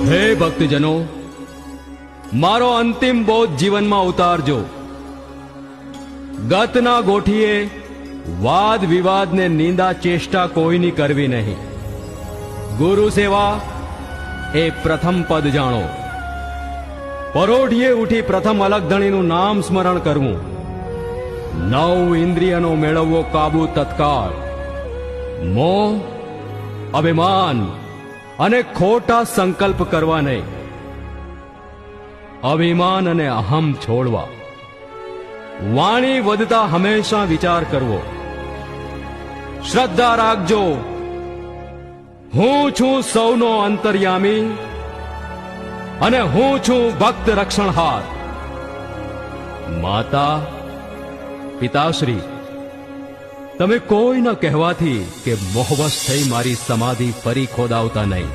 હે ભક્તજનો, મારો અંતિમ બોધ જીવનમાં ઉતારજો. ગતના ગોઠીએ વાદ વિવાદ ને નિંદા ચેષ્ટા કોઈની કરવી નહીં. ગુરુ સેવા એ પ્રથમ પદ જાણો. પરોઢીએ ઉઠી પ્રથમ અલગધણીનું નામ સ્મરણ કરવું. 9 ઇન્દ્રિયનો મેળવવો કાબુ તત્કાળ. મોહ, અભિમાન અને ખોટા સંકલ્પ કરવા નહીં. અભિમાન અને અહમ છોડવા. વાણી વધતા હંમેશા વિચાર કરવો. શ્રદ્ધા રાખજો, હું છું સૌનો અંતર્યામી અને હું છું ભક્ત રક્ષણહાર. માતા, પિતાશ્રી, તમે કોઈ ન કહેવાથી કે મોહવશ થઈ મારી સમાધિ ફરી ખોદાવતા નહીં.